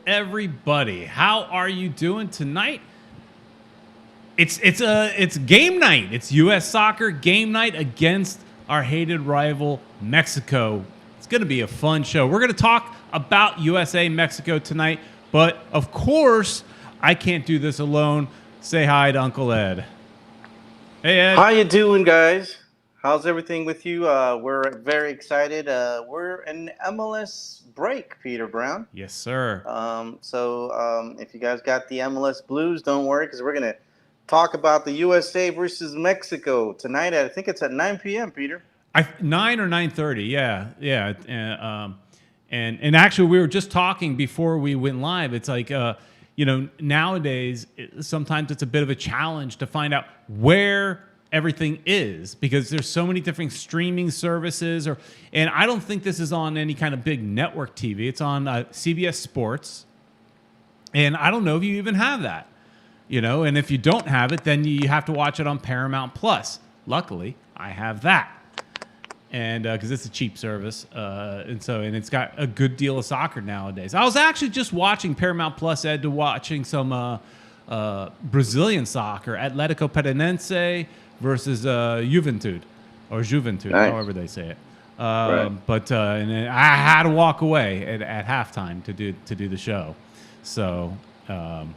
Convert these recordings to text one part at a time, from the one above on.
everybody. How are you doing tonight? It's game night. It's U.S. soccer game night against our hated rival Mexico. It's going to be a fun show. We're going to talk about USA Mexico tonight, but of course, I can't do this alone. Say hi to Uncle Ed. Hey, Ed. How you doing, guys? How's everything with you? We're very excited. We're in MLS break, Peter Brown. Yes, sir. So if you guys got the MLS blues, don't worry, because we're gonna talk about the USA versus Mexico tonight. I think it's at 9 p.m. Peter. 9 or 9:30. Yeah. And actually, we were just talking before we went live. It's like nowadays sometimes it's a bit of a challenge to find out where everything is, because there's so many different streaming services, and I don't think this is on any kind of big network TV. It's on CBS Sports, and I don't know if you even have that, and if you don't have it, then you have to watch it on Paramount Plus. Luckily, I have that, and because it's a cheap service, and it's got a good deal of soccer nowadays. I was actually just watching Paramount Plus, Ed, to watching some Brazilian soccer, Atlético Paranaense versus Juventude, nice. However they say it. Right. But and then I had to walk away at halftime to do the show. So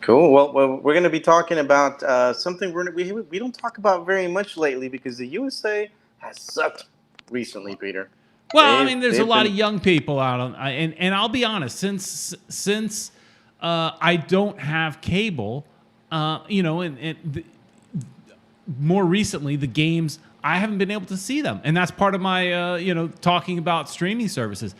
cool. Well, we're going to be talking about something we don't talk about very much lately, because the USA has sucked recently, Peter. Well, there's a lot of young people out on, and I'll be honest, since I don't have cable, more recently, the games, I haven't been able to see them. And that's part of my, talking about streaming services.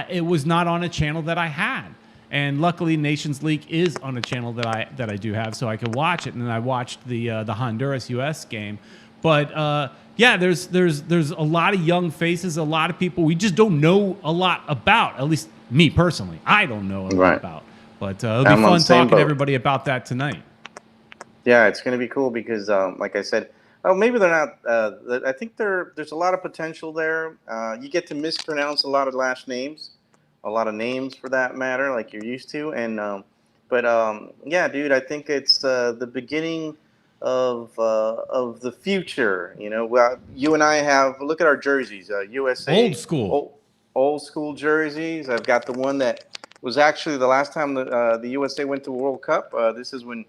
It was not on a channel that I had. And luckily, Nations League is on a channel that I do have, so I could watch it. And I watched the Honduras-US game. But, there's a lot of young faces, a lot of people we just don't know a lot about, at least me personally. I don't know a lot about. But it'll be fun talking to everybody about that tonight. Yeah, it's going to be cool because, like I said, maybe they're not. I think there's a lot of potential there. You get to mispronounce a lot of last names, a lot of names for that matter, like you're used to. And yeah, dude, I think it's the beginning of the future. Well, you and I have look at our jerseys. USA old school jerseys. I've got the one that was actually the last time the USA went to World Cup. This is when.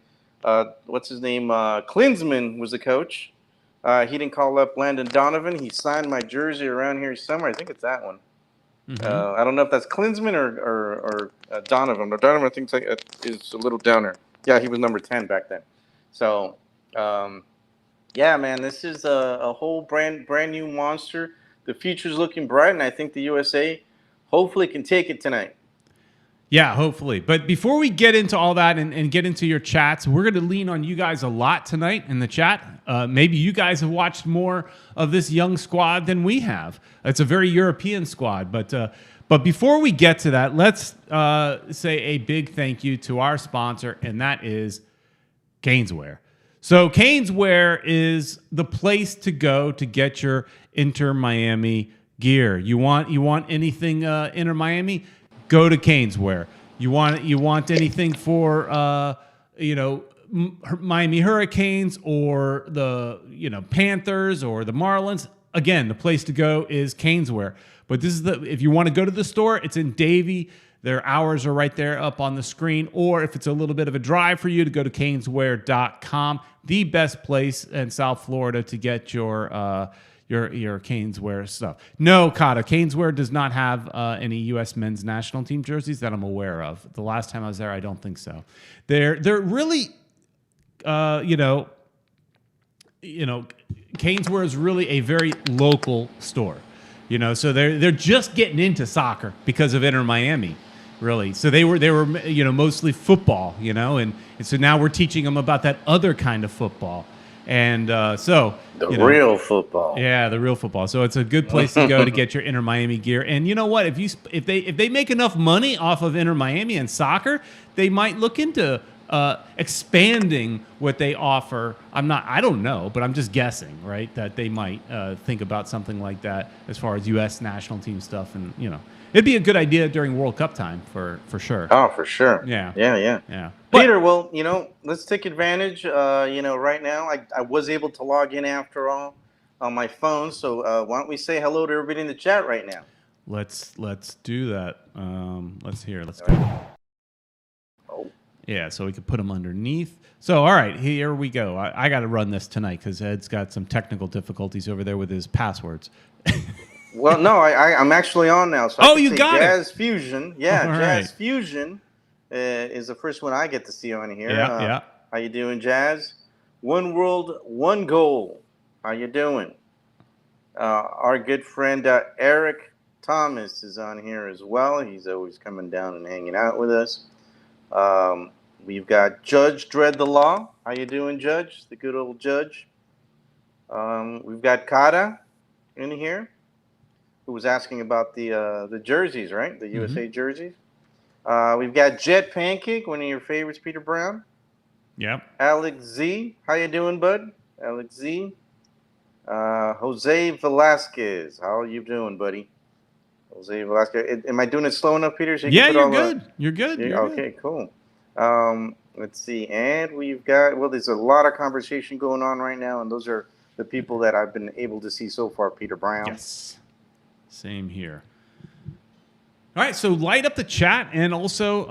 What's his name? Klinsmann was the coach. He didn't call up Landon Donovan. He signed my jersey around here somewhere. I think it's that one. Mm-hmm. I don't know if that's Klinsmann or Donovan. But Donovan, I think, is a little downer. Yeah, he was number 10 back then. So, yeah, man, this is a whole brand new monster. The future's looking bright, and I think the USA hopefully can take it tonight. Yeah, hopefully. But before we get into all that and get into your chats, we're going to lean on you guys a lot tonight in the chat. Maybe you guys have watched more of this young squad than we have. It's a very European squad. But before we get to that, let's say a big thank you to our sponsor, and that is Caneswear. So Caneswear is the place to go to get your Inter Miami gear. You want anything Inter Miami? Go to Caneswear. You want anything for Miami Hurricanes or the Panthers or the Marlins? Again, the place to go is Caneswear. But this is if you want to go to the store, it's in Davie. Their hours are right there up on the screen. Or if it's a little bit of a drive for you, to go to caneswear.com, the best place in South Florida to get your Caneswear stuff. No, Kata, Caneswear does not have any U.S. men's national team jerseys that I'm aware of. The last time I was there, I don't think so. They're really, Caneswear is really a very local store. So they're just getting into soccer because of Inter Miami, really. So they were mostly football, and so now we're teaching them about that other kind of football. And the real football. Yeah, the real football. So it's a good place to go to get your Inter Miami gear. And you know what? If they make enough money off of Inter Miami and soccer, they might look into expanding what they offer. I don't know, but I'm just guessing, right? That they might think about something like that as far as U.S. national team stuff and It'd be a good idea during World Cup time for sure. Oh, for sure. Yeah. Yeah. But Peter, well, let's take advantage. Right now, I was able to log in after all on my phone. So why don't we say hello to everybody in the chat right now? let's do that. Let's All go. right. Oh, Yeah, so we could put them underneath. So, all right, here we go. I got to run this tonight because Ed's got some technical difficulties over there with his passwords. well, no, I'm actually on now. So Oh, I can you say got it. Jazz Fusion. Yeah, All Jazz right. Fusion is the first one I get to see on here. Yeah. How you doing, Jazz? One world, one goal. How you doing? Our good friend Eric Thomas is on here as well. He's always coming down and hanging out with us. We've got Judge Dread the Law. How you doing, Judge? The good old Judge. We've got Kata in here, who was asking about the jerseys, right? The USA jerseys. We've got Jet Pancake, one of your favorites, Peter Brown. Yep. Alex Z. How you doing, bud? Alex Z. Jose Velasquez. How are you doing, buddy? Jose Velasquez. Am I doing it slow enough, Peter? So Yeah, you're good. You're good. Okay, cool. Let's see. And we've got, well, there's a lot of conversation going on right now, and those are the people that I've been able to see so far, Peter Brown. Yes. Same here. All right, so light up the chat, and also,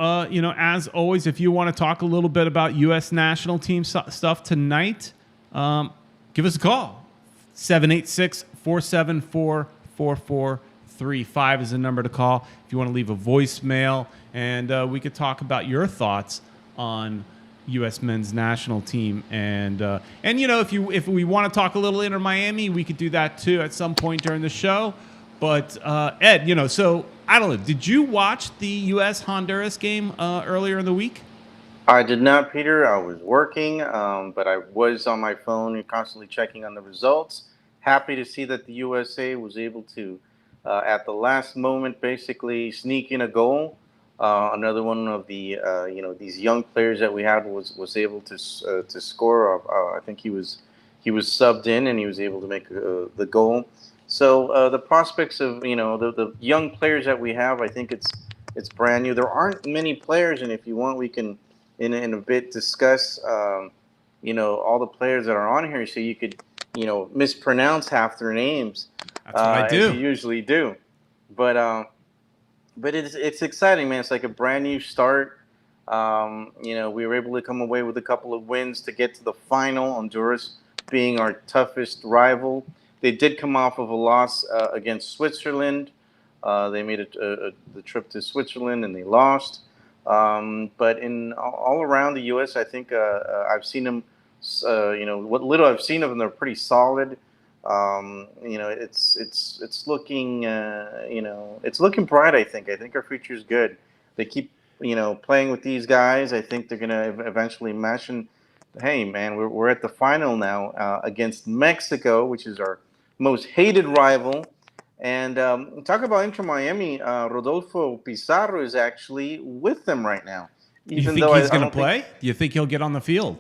as always, if you want to talk a little bit about U.S. national team stuff tonight, give us a call. 786-474-4435 is the number to call if you want to leave a voicemail, and we could talk about your thoughts on U.S. men's national team, and if we want to talk a little Inter Miami, we could do that too at some point during the show. But Ed, so I don't know. Did you watch the U.S. Honduras game earlier in the week? I did not, Peter. I was working, but I was on my phone and constantly checking on the results. Happy to see that the USA was able to, at the last moment, basically sneak in a goal. Another one of the these young players that we had was able to score. I think he was subbed in, and he was able to make the goal. So the prospects of the young players that we have, I think it's brand new. There aren't many players, and if you want, we can in a bit discuss all the players that are on here, so you could mispronounce half their names. That's what I do. As you usually do, but it's exciting, man. It's like a brand new start. We were able to come away with a couple of wins to get to the final. Honduras being our toughest rival. They did come off of a loss against Switzerland. They made the trip to Switzerland and they lost. But in all around the U.S., I think I've seen them. What little I've seen of them, they're pretty solid. It's looking it's looking bright. I think our future is good. They keep playing with these guys. I think they're gonna eventually mesh. And hey, man, we're at the final now against Mexico, which is our most hated rival. And talk about Inter Miami. Rodolfo Pizarro is actually with them right now. You think he's going to play? Do you think he'll get on the field?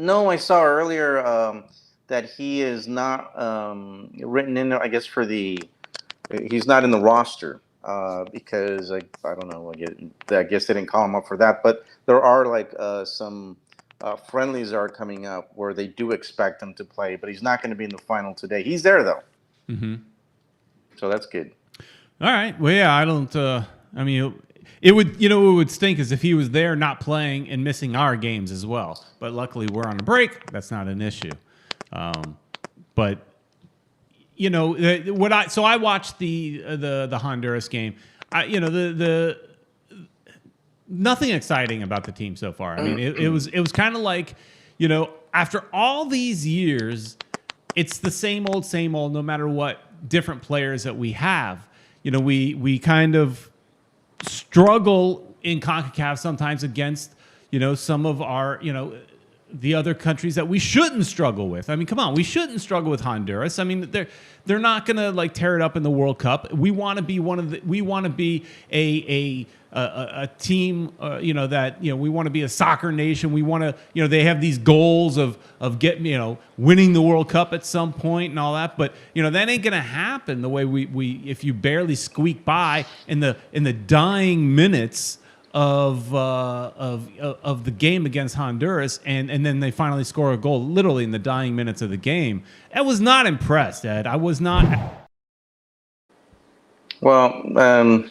No, I saw earlier that he is not written in. I guess he's not in the roster because I don't know. I guess they didn't call him up for that. But there are some friendlies are coming up where they do expect him to play, but he's not going to be in the final today. He's there though. Mm-hmm. So that's good. All right. Well, yeah, I don't. It would stink as if he was there not playing and missing our games as well. But luckily, we're on a break. That's not an issue. But I watched the Honduras game. Nothing exciting about the team so far. I mean, it was kind of like, after all these years, it's the same old, no matter what different players that we have. We kind of struggle in CONCACAF sometimes against, some of our, the other countries that we shouldn't struggle with. I mean, come on, we shouldn't struggle with Honduras. I mean, they're not gonna tear it up in the World Cup. We want to be a a team, that we want to be a soccer nation. We want to, they have these goals of getting, winning the World Cup at some point and all that. But that ain't gonna happen the way we if you barely squeak by in the dying minutes of the game against Honduras, and then they finally score a goal literally in the dying minutes of the game. I was not impressed, Ed. I was not. Well,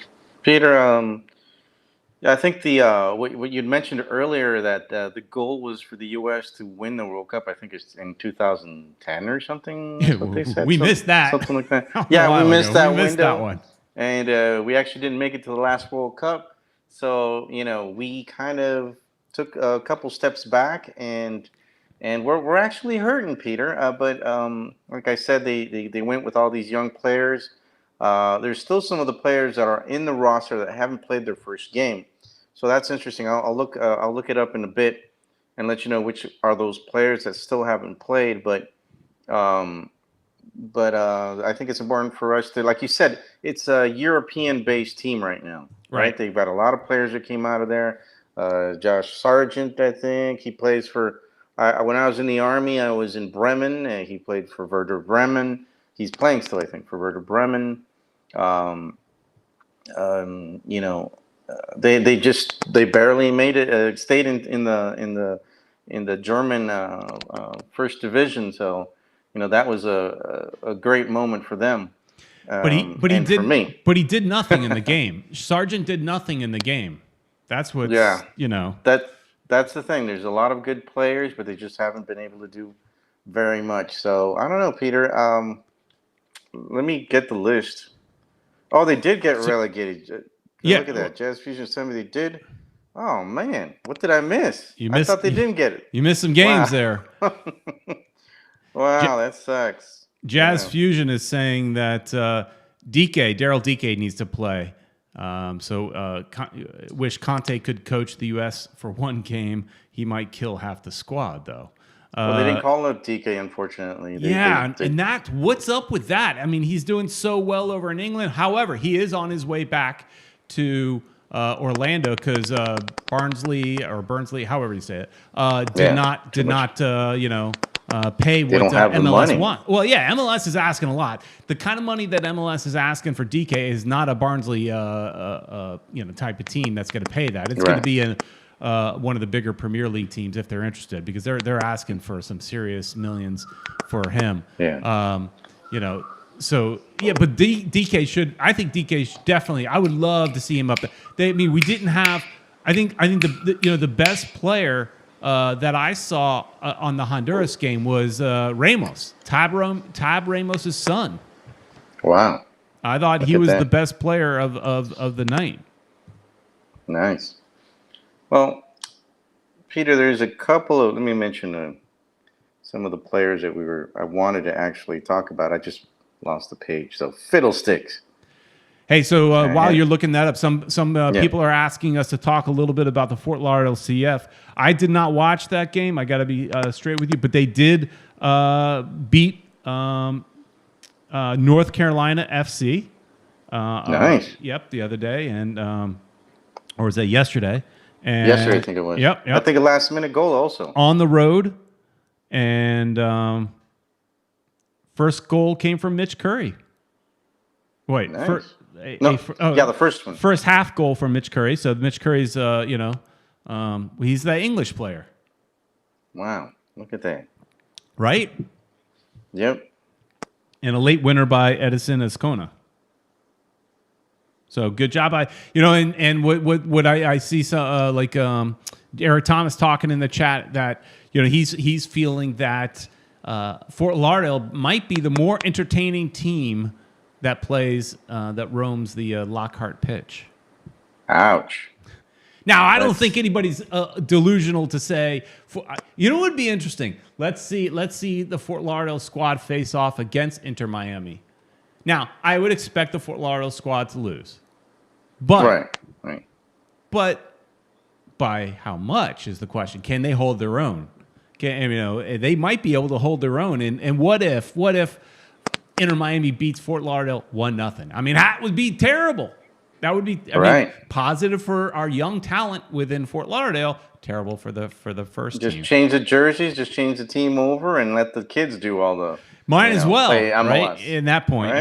Peter, I think the what you'd mentioned earlier, that the goal was for the U.S. to win the World Cup. I think it's in 2010 or something. That's what they said. We missed that. Something like that. Yeah, we missed that window. That one. And we actually didn't make it to the last World Cup. So, we kind of took a couple steps back, and we're actually hurting, Peter. But like I said, they went with all these young players. There's still some of the players that are in the roster that haven't played their first game. So that's interesting. I'll look it up in a bit and let you know which are those players that still haven't played. But I think it's important for us to, like you said, it's a European-based team right now. Right? They've got a lot of players that came out of there. Josh Sargent, I think he plays for. When I was in the Army, I was in Bremen. He played for Werder Bremen. He's playing still, I think, for Werder Bremen. They barely made it. Stayed in the German first division. So that was a great moment for them. But he did nothing in the game. Sargent did nothing in the game. That's what. Yeah. That's the thing. There's a lot of good players, but they just haven't been able to do very much. So I don't know, Peter. Let me get the list. Oh, they did get relegated. Look at that. Jazz Fusion sent me they did. Oh man, what did I miss? I thought they didn't get it. You missed some games there. Wow, that sucks. Jazz Fusion is saying that Daryl Dike needs to play. Wish Conte could coach the U.S. for one game. He might kill half the squad, though. Well, they didn't call up Dike, unfortunately. And what's up with that? I mean, he's doing so well over in England. However, he is on his way back to Orlando because Burnsley, however you say it, did not pay what MLS want. Well, yeah, MLS is asking a lot. The kind of money that MLS is asking for DK is not a Barnsley, type of team that's going to pay that. It's going to be one of the bigger Premier League teams if they're interested, because they're asking for some serious millions for him. Yeah. So yeah, but DK should. I think DK should definitely. I would love to see him up there. We didn't have. I think the best player that I saw on the Honduras game was Ramos, Tab Ramos' son. Wow. I thought he was the best player of the night. Nice. Well, Peter, there's a couple of. Let me mention some of the players that I wanted to actually talk about. I just lost the page. So fiddlesticks. Hey, so while you're looking that up, some people are asking us to talk a little bit about the Fort Lauderdale CF. I did not watch that game. I got to be straight with you, but they did beat North Carolina FC. Nice. Yep, the other day, and or was that yesterday? And yesterday, I think it was. Yep. I think a last-minute goal also. On the road, and first goal came from Mitch Curry. Wait, nice. The first one. First half goal from Mitch Curry. So Mitch Curry's, he's the English player. Wow, look at that. Right? Yep. And a late winner by Edison Azcona. So good job. And what I see, Eric Thomas talking in the chat that he's feeling that Fort Lauderdale might be the more entertaining team that plays that roams the Lockhart pitch. Ouch. Now I don't think anybody's delusional to say. What would be interesting? Let's see the Fort Lauderdale squad face off against Inter Miami. Now I would expect the Fort Lauderdale squad to lose, but right. But by how much is the question? Can they hold their own? They might be able to hold their own. And what if Inter Miami beats Fort Lauderdale 1-0? I mean, that would be terrible. That would be positive for our young talent within Fort Lauderdale. Terrible for the first Just team. change the jerseys, just change the team over, and let the kids do all the as well, play MLS, right? At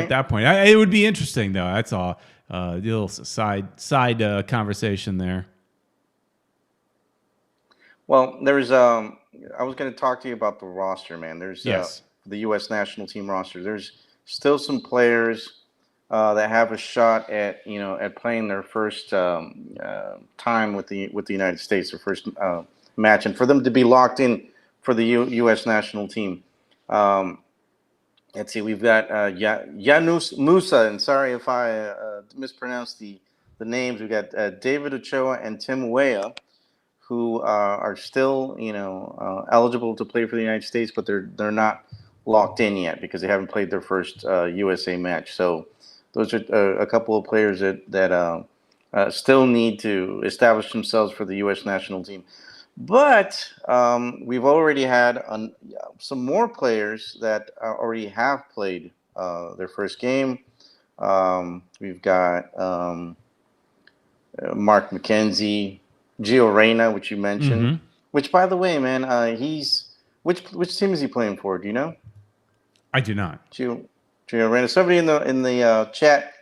that point, it would be interesting though. That's all. The little side conversation there. Well, there's I was going to talk to you about the roster, man. There's Yes. The U.S. national team roster. There's still some players that have a shot at at playing their first time with the United States, their first match, and for them to be locked in for the U.S. national team. Let's see, we've got Yanus Musa, and sorry if I mispronounced the names. We've got David Ochoa and Tim Weah, who are still eligible to play for the United States, but they're not locked in yet because they haven't played their first USA match. So those are a couple of players that still need to establish themselves for the U.S. national team. But we've already had some more players that already have played their first game. We've got Mark McKenzie, Gio Reyna, which you mentioned. Which, by the way, man, he's which team is he playing for? Do you know? I do not. Gio Reyna. Somebody in the chat,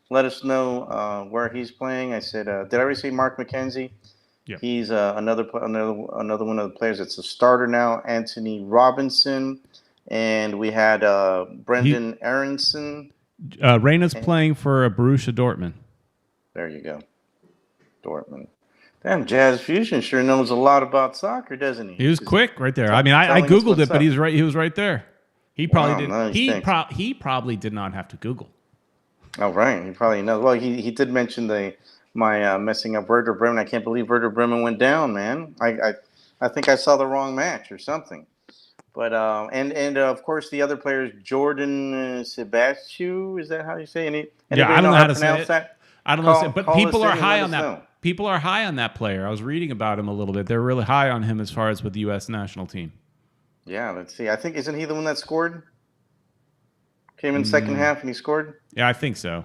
let us know where he's playing. I said, did I already say Mark McKenzie? Yeah. He's another one of the players that's a starter now. Anthony Robinson, and we had Brendan Aronson. Reyna's playing for Borussia Dortmund. There you go, Dortmund. Damn, Jazz Fusion sure knows a lot about soccer, doesn't he? He was quick right there. I mean, I googled it, but he's right. He was right there. He probably did. He probably did not have to Google. Oh, right. He probably knows. Well, he did mention my messing up Werder Bremen. I can't believe Werder Bremen went down, man. I think I saw the wrong match or something. But and of course the other players, Jordan Sebastiou, is that how you say it? I don't know how to say it. That? I don't know, but people are high on that. Know. People are high on that player. I was reading about him a little bit. They're really high on him as far as with the U.S. national team. Yeah, let's see. I think isn't he the one that scored? Came in second half and he scored. Yeah, I think so.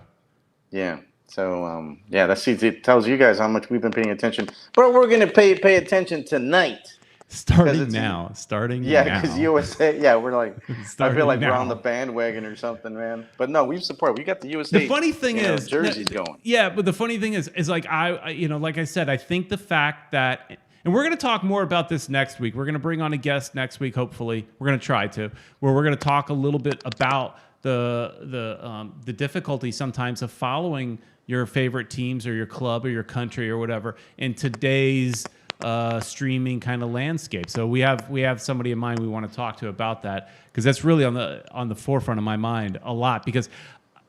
Yeah. So it tells you guys how much we've been paying attention. But we're going to pay attention tonight. Starting now. Because USA. Yeah, we're like. I feel like we're on the bandwagon or something, man. But no, we support. We got the USA. The funny thing is, jerseys going. Yeah, but the funny thing is like I like I said, I think the fact that, and we're going to talk more about this next week. We're going to bring on a guest next week. Hopefully, we're going to try to, where we're going to talk a little bit about the difficulty sometimes of following your favorite teams or your club or your country or whatever in today's streaming kind of landscape. So we have somebody in mind we want to talk to about that, because that's really on the forefront of my mind a lot, because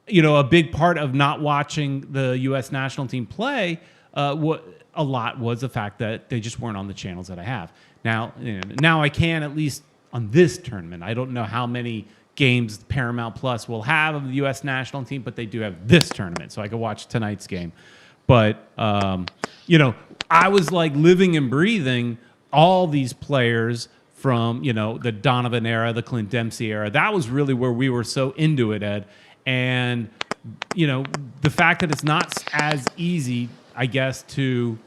a big part of not watching the U.S. national team play a lot was the fact that they just weren't on the channels that I have. Now I can, at least on this tournament. I don't know how many games Paramount Plus will have of the U.S. national team, but they do have this tournament, so I could watch tonight's game. But I was like living and breathing all these players from the Donovan era, the Clint Dempsey era. That was really where we were so into it, Ed. And the fact that it's not as easy, I guess, to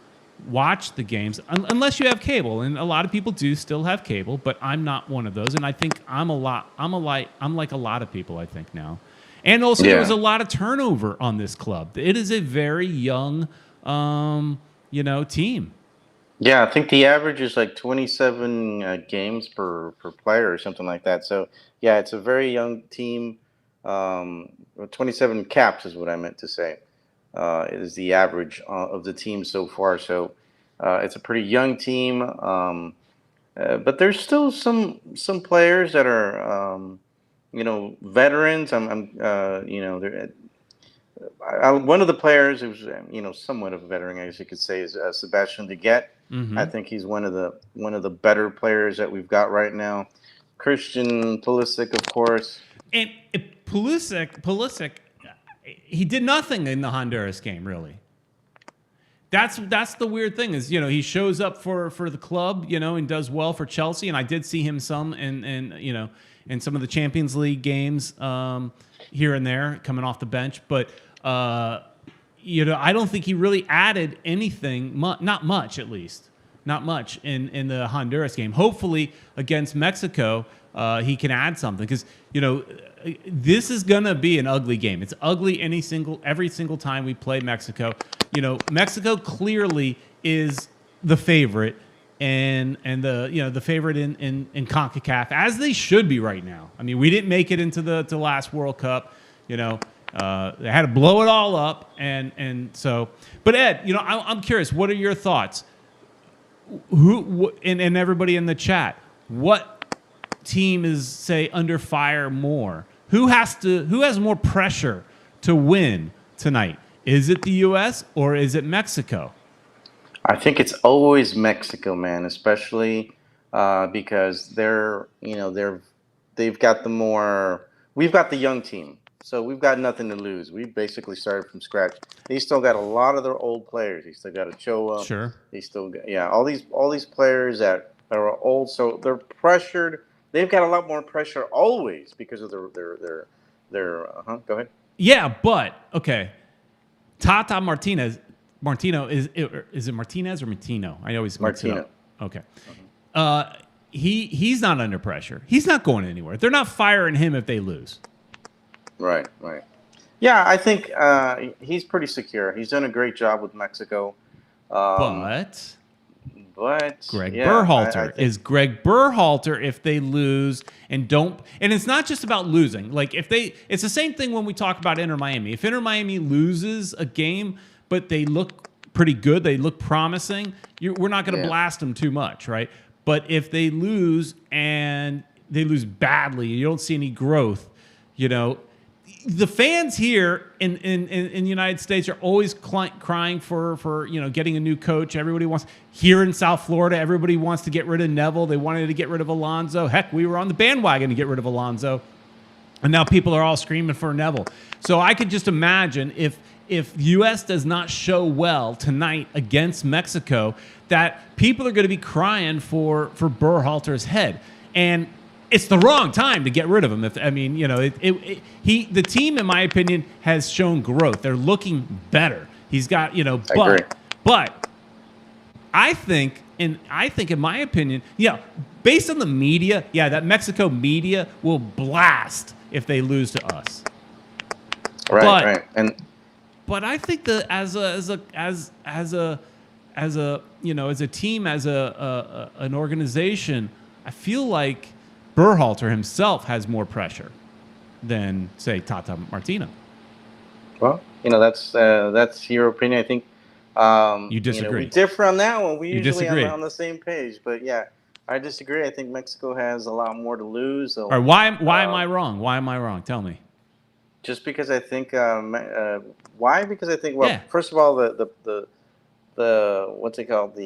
watch the games unless you have cable, and a lot of people do still have cable, but I'm not one of those, and I think I'm like a lot of people, I think, now. And also there was a lot of turnover on this club. It is a very young team. Yeah, I think the average is like 27 games per player or something like that. So yeah, it's a very young team. 27 caps is what I meant to say. Is the average of the team so far. So it's a pretty young team, but there's still some players that are veterans. One of the players who's somewhat of a veteran, I guess you could say, is Sebastian Deguet. Mm-hmm. I think he's one of the better players that we've got right now. Christian Pulisic, of course. And Pulisic, he did nothing in the Honduras game, really. That's the weird thing is, he shows up for the club, and does well for Chelsea. And I did see him some in some of the Champions League games here and there coming off the bench. But, I don't think he really added anything, not much at least. Not much in the Honduras game. Hopefully against Mexico, he can add something because this is gonna be an ugly game. It's ugly every single time we play Mexico. Mexico clearly is the favorite and the favorite in CONCACAF, as they should be right now. I mean, we didn't make it into the last World Cup. They had to blow it all up, and so. But Ed, I'm curious. What are your thoughts? And everybody in the chat, what team is, say, under fire more? Who has more pressure to win tonight? Is it the U.S. or is it Mexico? I think it's always Mexico, man, especially because they've got the more. We've got the young team, so we've got nothing to lose. We basically started from scratch. They still got a lot of their old players. They still got Ochoa. Sure. They still got all these players that are old, so they're pressured. They've got a lot more pressure always because of their. Go ahead. Yeah, but okay, Tata Martino is it Martinez or Martino? I always mix it up. Okay. He's not under pressure. He's not going anywhere. They're not firing him if they lose. Right. Yeah, I think he's pretty secure. He's done a great job with Mexico. But Greg Berhalter is Greg Berhalter if they lose and don't. And it's not just about losing. Like it's the same thing when we talk about Inter Miami. If Inter Miami loses a game, but they look pretty good, they look promising, we're not going to blast them too much, right? But if they lose and they lose badly, you don't see any growth, the fans here in the United States are always crying for getting a new coach. Everybody wants, here in South Florida, everybody wants to get rid of Neville. They wanted to get rid of Alonso. Heck, we were on the bandwagon to get rid of Alonso. And now people are all screaming for Neville. So I could just imagine if U.S. does not show well tonight against Mexico, that people are going to be crying for Berhalter's head. And it's the wrong time to get rid of him. The team, in my opinion, has shown growth. They're looking better. He's got, but I think, in my opinion, based on the media, that Mexico media will blast if they lose to us. Right. But I think that as a team, as an organization, I feel like Berhalter himself has more pressure than, say, Tata Martino. Well, that's your opinion. I think you disagree. We differ on that one. We you usually disagree. on the same page, but I disagree. I think Mexico has a lot more to lose. So, all right, why am I wrong? Why am I wrong? Tell me. Just because I think why? Because I think first of all, the what's it called,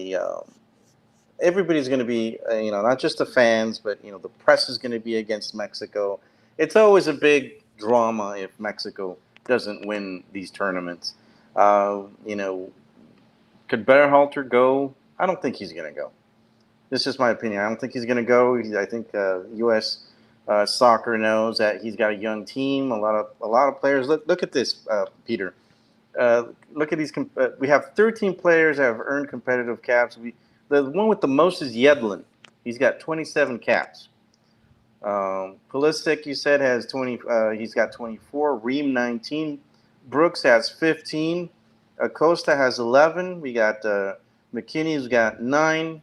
everybody's going to be, not just the fans, but, the press is going to be against Mexico. It's always a big drama if Mexico doesn't win these tournaments. Could Berhalter go? I don't think he's going to go. This is my opinion. I don't think he's going to go. I think U.S. Soccer knows that he's got a young team, a lot of players. Look at this, Peter. Look at these. We have 13 players that have earned competitive caps. The one with the most is Yedlin. He's got 27 caps. Pulisic, you said, has 20. He's got 24. Ream 19. Brooks has 15. Acosta has 11. We got McKinney's got 9.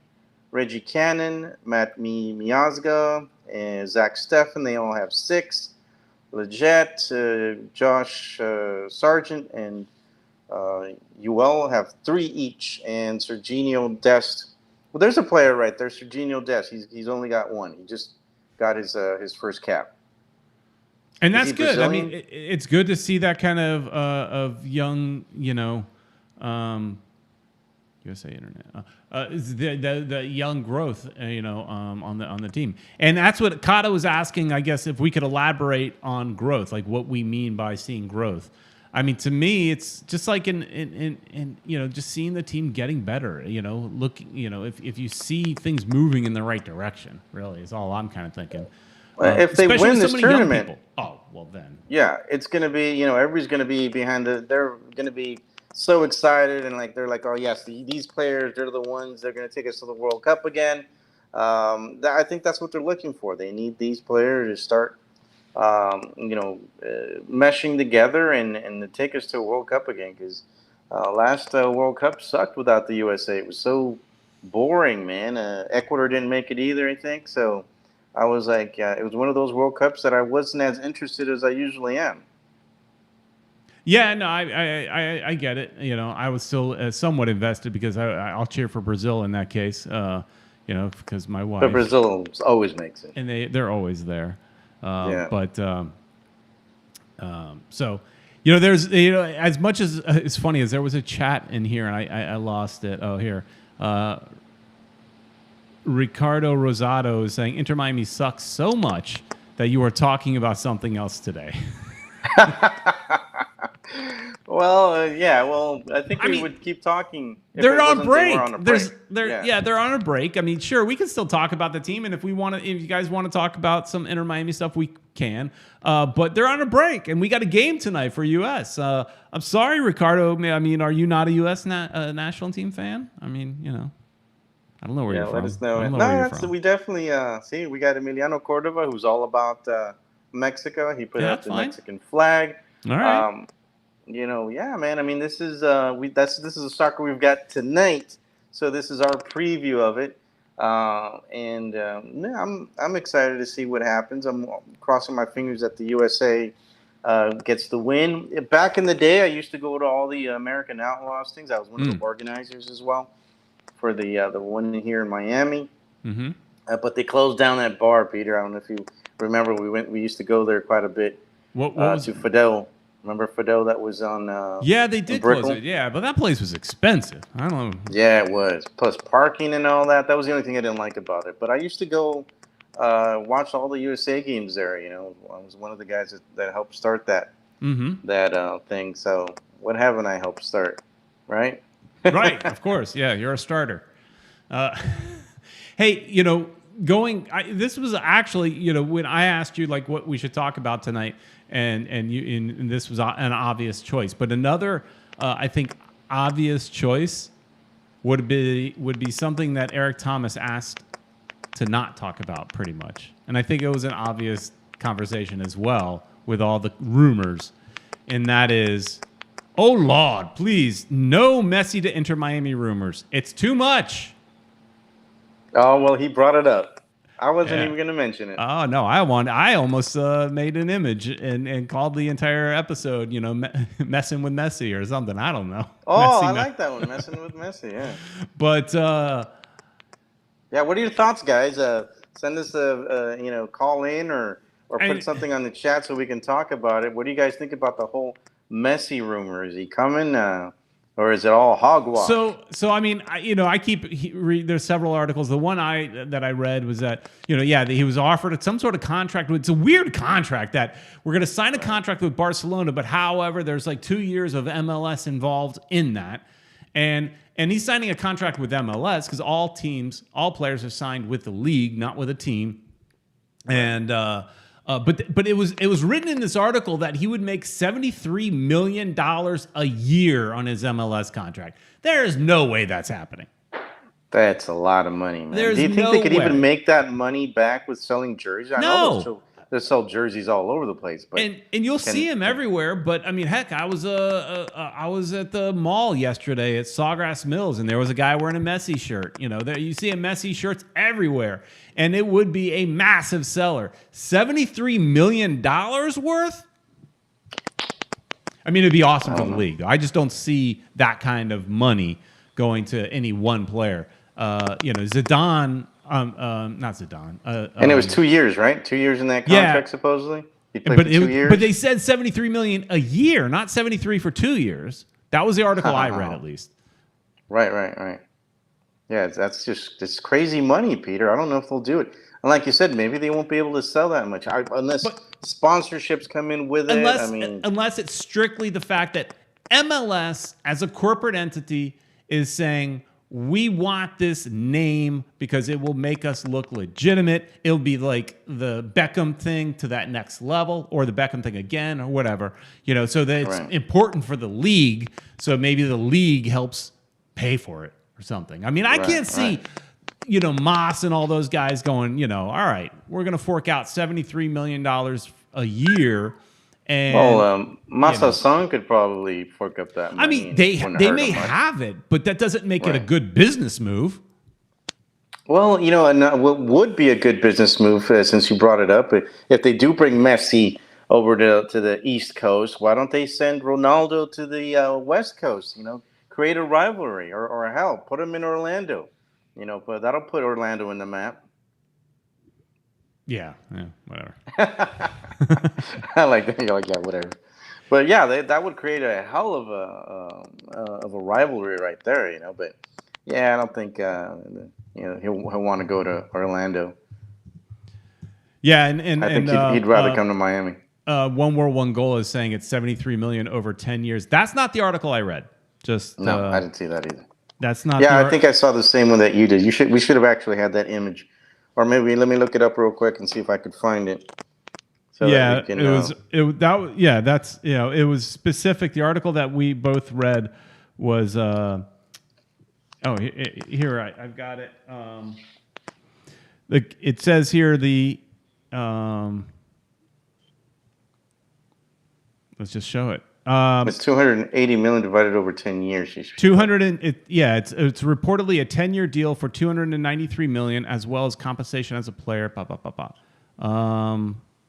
Reggie Cannon, Matt Miazga, and Zach Steffen, they all have 6. Leggett, Josh Sargent, and UL have 3 each. And Serginho Dest. Well, there's a player right there, Serginho Dest. He's only got 1. He just got his first cap. And that's good. Brazilian? I mean, it's good to see that kind of young, USA Internet, the young growth, on the team, and that's what Kata was asking. I guess if we could elaborate on growth, like what we mean by seeing growth. I mean, to me, it's just like in just seeing the team getting better. Looking, if you see things moving in the right direction, really is all I'm kind of thinking. If they win this tournament, oh well, then it's going to be everybody's going to be behind they're going to be so excited, and like they're like, oh yes, these players, they're the ones that are going to take us to the World Cup again. I think that's what they're looking for. They need these players to start, meshing together and to take us to a World Cup again. Because last World Cup sucked without the USA. It was so boring, man. Ecuador didn't make it either, I think. So I was like, it was one of those World Cups that I wasn't as interested as I usually am. Yeah, no, I get it. I was still somewhat invested because I'll cheer for Brazil in that case. Because my wife. But Brazil always makes it, and they're always there. Yeah. But so there's as much as it's funny as there was a chat in here and I lost it. Oh, here. Ricardo Rosado is saying Inter Miami sucks so much that you are talking about something else today. Well, yeah. Well, I think we would keep talking. They're on break. They're on a break. I mean, sure, we can still talk about the team, and if you guys want to talk about some Inter Miami stuff, we can. But they're on a break, and we got a game tonight for US. I'm sorry, Ricardo. I mean, are you not a US national team fan? I mean, I don't know where you're from. Let us know. We definitely see. We got Emiliano Cordova, who's all about Mexico. He put out the Mexican flag. All right. Yeah, man. I mean, this is this is a soccer we've got tonight. So this is our preview of it, I'm excited to see what happens. I'm crossing my fingers that the USA gets the win. Back in the day, I used to go to all the American Outlaws things. I was one of the organizers as well for the one here in Miami. Mm-hmm. But they closed down that bar, Peter. I don't know if you remember. We used to go there quite a bit. What was to Futbol? Remember Futbol that was on? Yeah, they did close it. Yeah, but that place was expensive. I don't know. Yeah, it was. Plus parking and all that. That was the only thing I didn't like about it. But I used to go watch all the USA games there. I was one of the guys that helped start that thing. So what haven't I helped start? Right. Right. Of course. Yeah, you're a starter. Hey, this was actually, when I asked you like what we should talk about tonight. And this was an obvious choice, but another I think obvious choice would be something that Eric Thomas asked to not talk about pretty much, and I think it was an obvious conversation as well with all the rumors, and that is, oh Lord, please no Messi to Inter Miami rumors. It's too much. Oh well, he brought it up. I wasn't even going to mention it. Oh no, I almost made an image and called the entire episode, messing with Messi or something. I don't know. Oh, Messi, I like that one, messing with Messi. Yeah. But yeah, what are your thoughts, guys? Send us a call in or put something on the chat so we can talk about it. What do you guys think about the whole Messi rumor? Is he coming? Or is it all hogwash? So I mean, I there's several articles. The one that I read was that, he was offered some sort of contract. It's a weird contract that we're going to sign a contract with Barcelona, but however, there's like 2 years of MLS involved in that. And he's signing a contract with MLS because all players are signed with the league, not with a team. And but it was written in this article that he would make $73 million a year on his MLS contract. There is no way that's happening. That's a lot of money, man. Do you think they could even make that money back with selling jerseys? I know they sell jerseys all over the place, but and you'll see him everywhere. But I mean, heck, I was at the mall yesterday at Sawgrass Mills, and there was a guy wearing a Messi shirt. There you see a Messi shirts everywhere, and it would be a massive seller. $73 million worth. I mean, it'd be awesome for the league. I just don't see that kind of money going to any one player. Zidane. Not Zidane. And it was 2 years, right? 2 years in that contract, supposedly. He played for 2 years. But they said $73 million a year, not 73 for 2 years. That was the article I read, at least. Right. Yeah, it's crazy money, Peter. I don't know if they'll do it. And like you said, maybe they won't be able to sell that much unless sponsorships come in with it. Unless it's strictly the fact that MLS, as a corporate entity, is saying we want this name because it will make us look legitimate. It'll be like the Beckham thing to that next level, or the Beckham thing again, or whatever, so that it's important for the league. So maybe the league helps pay for it or something. I mean, I can't see, Moss and all those guys going, all right, we're going to fork out $73 million a year. And Masa Son could probably fork up that money. I mean, they may have it, but that doesn't make it a good business move. Well, and what would be a good business move, since you brought it up, if they do bring Messi over to the East Coast, why don't they send Ronaldo to the West Coast? Create a rivalry, or hell, put him in Orlando. But that'll put Orlando in the map. Yeah, whatever. I like that. You're like, yeah, whatever. But yeah, that would create a hell of a rivalry right there. But yeah, I don't think he'll want to go to Orlando. Yeah, and I think he'd rather come to Miami. One World One Goal is saying it's $73 million over 10 years. That's not the article I read. No, I didn't see that either. That's not. Yeah, I think I saw the same one that you did. We should have actually had that image, or maybe let me look it up real quick and see if I could find it. So yeah, it was specific. The article that we both read was here I've got it. It says here let's just show it. It's 280 million divided over 10 years. It's reportedly a 10-year deal for 293 million, as well as compensation as a player.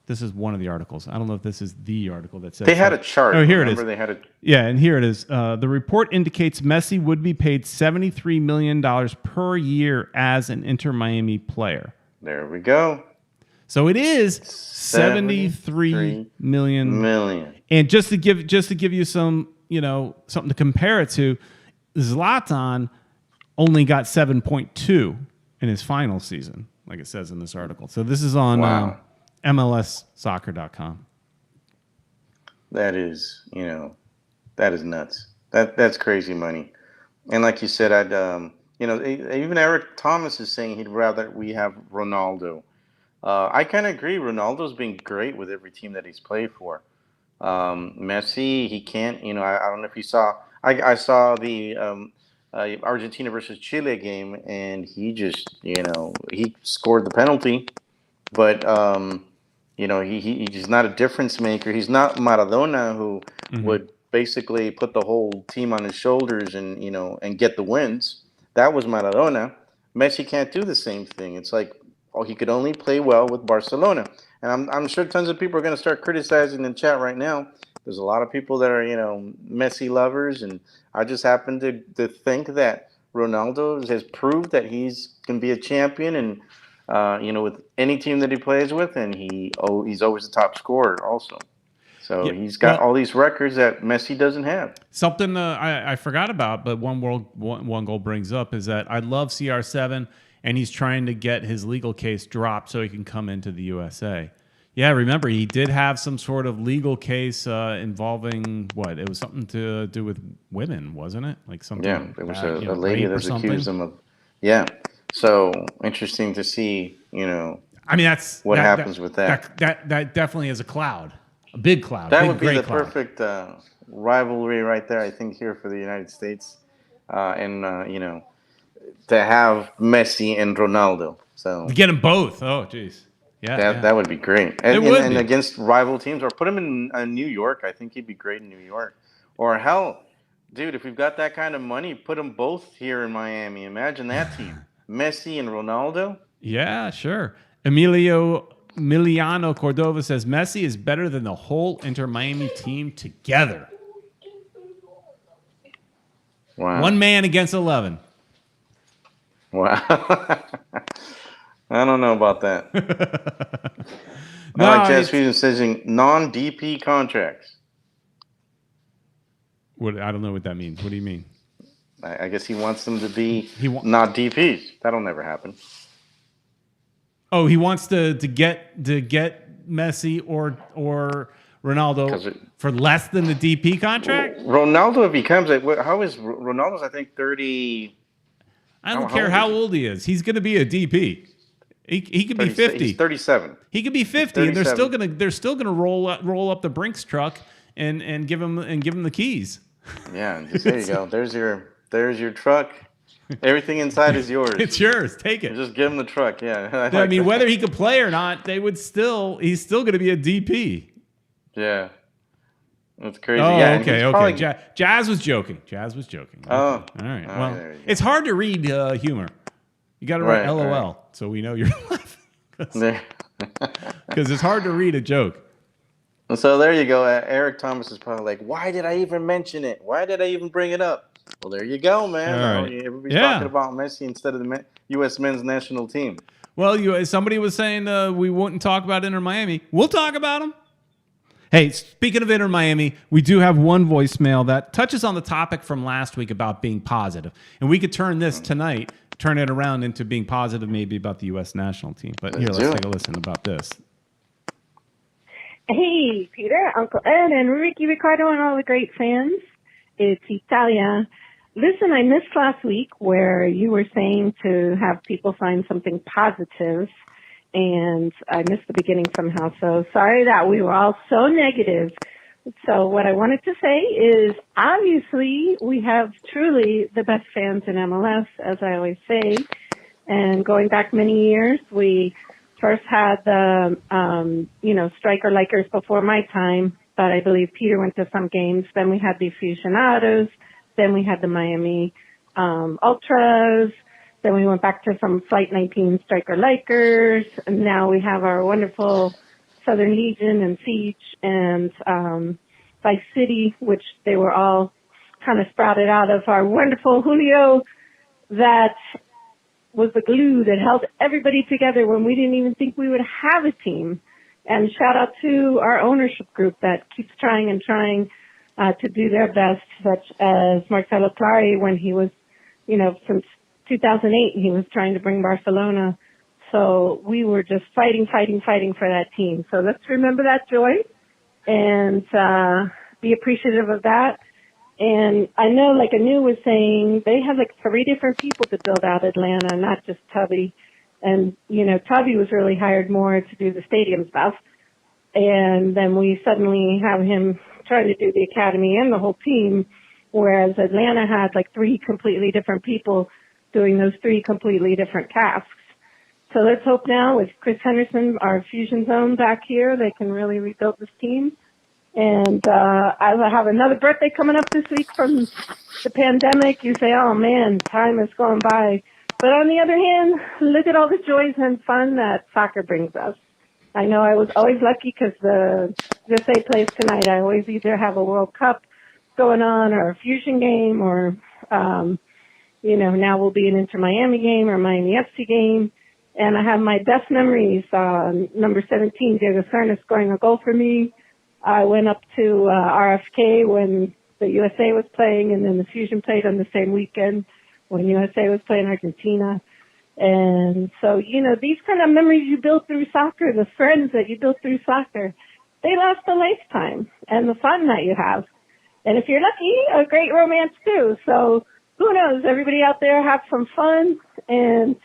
This is one of the articles. I don't know if this is the article that says they had a chart. Oh, here it is. They had a and here it is. The report indicates Messi would be paid $73 million per year as an Inter Miami player. There we go. So it is 73 million. And just to give you some, something to compare it to, Zlatan only got 7.2 in his final season, like it says in this article. So this is on MLSsoccer.com. That is nuts. That's crazy money. And like you said, even Eric Thomas is saying he'd rather we have Ronaldo. I kind of agree. Ronaldo's been great with every team that he's played for. Messi, he can't. I don't know if you saw. I saw the Argentina versus Chile game, and he just, he scored the penalty, but he's not a difference maker. He's not Maradona, who would basically put the whole team on his shoulders and and get the wins. That was Maradona. Messi can't do the same thing. It's like, he could only play well with Barcelona. And I'm sure tons of people are going to start criticizing in chat right now. There's a lot of people that are, Messi lovers. And I just happen to think that Ronaldo has proved that he's can be a champion and, with any team that he plays with. And he's always the top scorer also. So he's got all these records that Messi doesn't have. Something I forgot about, but One Goal brings up is that I love CR7. And he's trying to get his legal case dropped so he can come into the USA. Yeah, remember, he did have some sort of legal case involving what? It was something to do with women, wasn't it? Like something. Yeah, there was a lady that's accused him of. Yeah, so interesting to see. I mean, what happens with that. That definitely is a cloud, a big cloud. That would be the perfect rivalry right there, I think, here for the United States, to have Messi and Ronaldo. So to get them both. Oh, jeez. Yeah, that would be great. And against rival teams, or put him in New York. I think he'd be great in New York. Or hell, dude, if we've got that kind of money, put them both here in Miami. Imagine that team, Messi and Ronaldo. Yeah, sure. Emiliano Cordova says Messi is better than the whole Inter Miami team together. Wow. One man against 11. Wow. I don't know about that. No, I like Jazz Fusion says non-DP contracts. I don't know what that means. What do you mean? I guess he wants them to be not DPs. That'll never happen. Oh, he wants to get Messi or Ronaldo for less than the DP contract? Ronaldo, if he comes, how is Ronaldo's? I think 30. I don't care how old he is. He's going to be a DP. He could be 50. He's 37. He could be 50, and they're still gonna roll up the Brinks truck and give him the keys. Yeah, just, there you go. There's your truck. Everything inside is yours. It's yours. Take it. Just give him the truck. Yeah. I mean, whether he could play or not, he's still going to be a DP. Yeah. That's crazy. Oh, yeah, okay. Jazz was joking. Okay. Oh, all right. Well, it's hard to read humor. You got to write LOL, so we know you're laughing. Because it's hard to read a joke. So there you go. Eric Thomas is probably like, why did I even mention it? Why did I even bring it up? Well, there you go, man. Right. Everybody's talking about Messi instead of the U.S. men's national team. Well, somebody was saying we wouldn't talk about Inter Miami. We'll talk about them. Hey, speaking of Inter Miami, we do have one voicemail that touches on the topic from last week about being positive. And we could turn this tonight, turn it around into being positive maybe about the U.S. national team. But let's take a listen about this. Hey, Peter, Uncle Ed, and Ricky Ricardo, and all the great fans. It's Italia. Listen, I missed last week where you were saying to have people find something positive, and I missed the beginning somehow. So sorry that we were all so negative. So what I wanted to say is, obviously, we have truly the best fans in MLS, as I always say. And going back many years, we first had the, striker likers before my time, but I believe Peter went to some games. Then we had the aficionados. Then we had the Miami Ultras. Then we went back to some Flight 19 striker likers. And now we have our wonderful Southern Legion and Siege and Vice City, which they were all kind of sprouted out of our wonderful Julio that was the glue that held everybody together when we didn't even think we would have a team. And shout out to our ownership group that keeps trying and trying to do their best, such as Marcelo Clary when he was, since 2008, he was trying to bring Barcelona. So we were just fighting for that team. So let's remember that joy and be appreciative of that. And I know, like Anu was saying, they have like 3 different people to build out Atlanta, not just Tubby. And, Tubby was really hired more to do the stadium stuff. And then we suddenly have him trying to do the academy and the whole team, whereas Atlanta had like 3 completely different people doing those 3 completely different tasks. So let's hope now with Chris Henderson, our fusion zone back here, they can really rebuild this team. And I have another birthday coming up this week from the pandemic. You say, oh, man, time has gone by. But on the other hand, look at all the joys and fun that soccer brings us. I know I was always lucky because the USA plays tonight. I always either have a World Cup going on or a fusion game or, now we'll be an Inter Miami game or Miami FC game. And I have my best memories, number 17, Diego Serna scoring a goal for me. I went up to RFK when the USA was playing, and then the Fusion played on the same weekend when USA was playing Argentina. And so, these kind of memories you build through soccer, the friends that you build through soccer, they last a lifetime, and the fun that you have. And if you're lucky, a great romance too. So who knows? Everybody out there have some fun and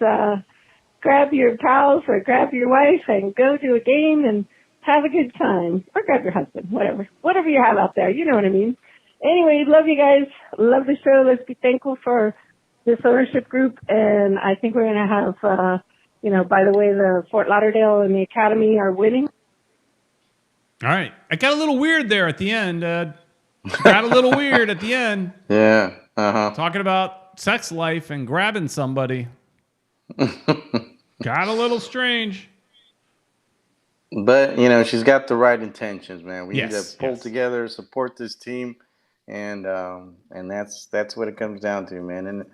grab your pals or grab your wife and go to a game and have a good time, or grab your husband, whatever you have out there. You know what I mean. Anyway, love you guys. Love the show. Let's be thankful for this ownership group. And I think we're going to have, by the way, the Fort Lauderdale and the Academy are winning. All right. I got a little weird there at the end. Got a little weird at the end. Yeah. Uh-huh. Talking about sex life and grabbing somebody. Got a little strange. But, she's got the right intentions, man. We need to pull together, support this team, and that's what it comes down to, man. And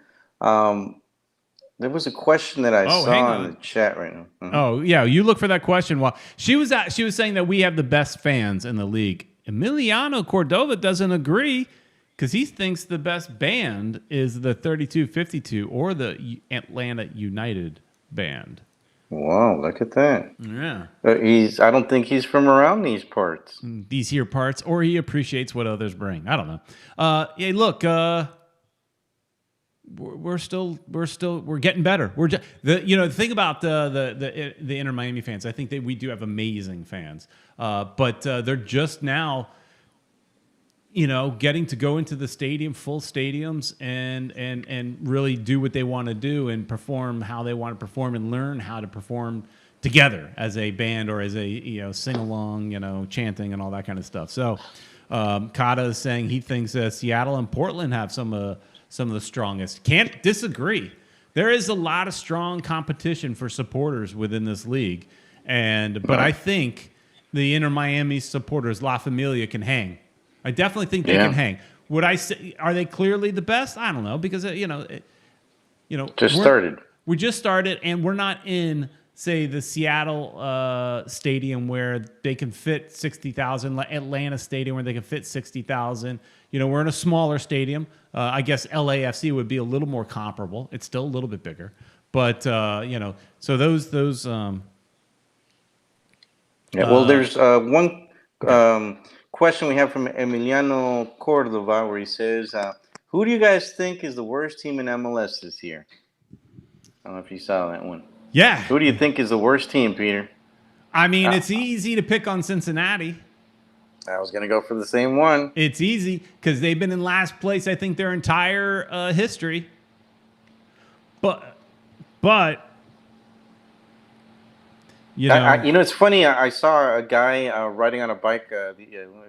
there was a question that I saw in the chat right now. Mm-hmm. Oh, yeah, you look for that question. Well, she was saying that we have the best fans in the league. Emiliano Cordova doesn't agree because he thinks the best band is the 3252 or the Atlanta United band. Wow, look at that. Yeah. I don't think he's from around these parts. These here parts, or he appreciates what others bring. I don't know. Hey, look, we're getting better. We're just the thing about the Inter Miami fans. I think that we do have amazing fans, but they're just now, getting to go into the stadium, full stadiums, and really do what they want to do and perform how they want to perform and learn how to perform together as a band or as a sing along, chanting and all that kind of stuff. So Kata is saying he thinks Seattle and Portland have some of the strongest. Can't disagree. There is a lot of strong competition for supporters within this league, but I think the Inter Miami supporters, La Familia, can hang. I definitely think they can hang. Would I say are they clearly the best? I don't know because we just started and we're not in, say, the Seattle stadium where they can fit 60,000, Atlanta stadium where they can fit 60,000. We're in a smaller stadium. I guess LAFC would be a little more comparable. It's still a little bit bigger, but so those. Well, there's one question we have from Emiliano Cordova where he says, "Who do you guys think is the worst team in MLS this year?" I don't know if you saw that one. Yeah. Who do you think is the worst team, Peter? I mean, it's easy to pick on Cincinnati. I was going to go for the same one. It's easy because they've been in last place, I think, their entire history. But it's funny. I saw a guy riding on a bike a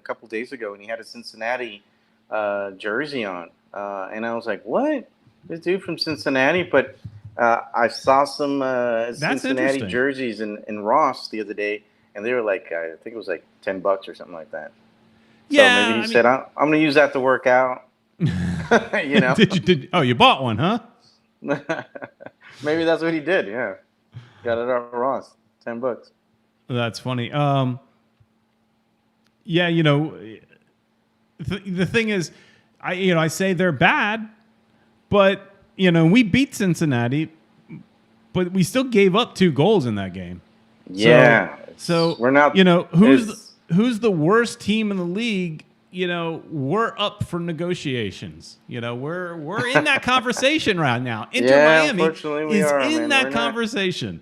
couple days ago, and he had a Cincinnati jersey on, and I was like, "What? This dude from Cincinnati?" But I saw some Cincinnati jerseys in Ross the other day, and they were like, I think it was like $10 or something like that. Yeah, so maybe he said, "I'm going to use that to work out." Did you bought one, huh? Maybe that's what he did. Yeah, got it at Ross, $10. That's funny. The thing is, I say they're bad, but we beat Cincinnati, but we still gave up 2 goals in that game. Yeah. So we're not. Who's the worst team in the league? We're up for negotiations. We're in that conversation right now. Inter Miami is in that conversation.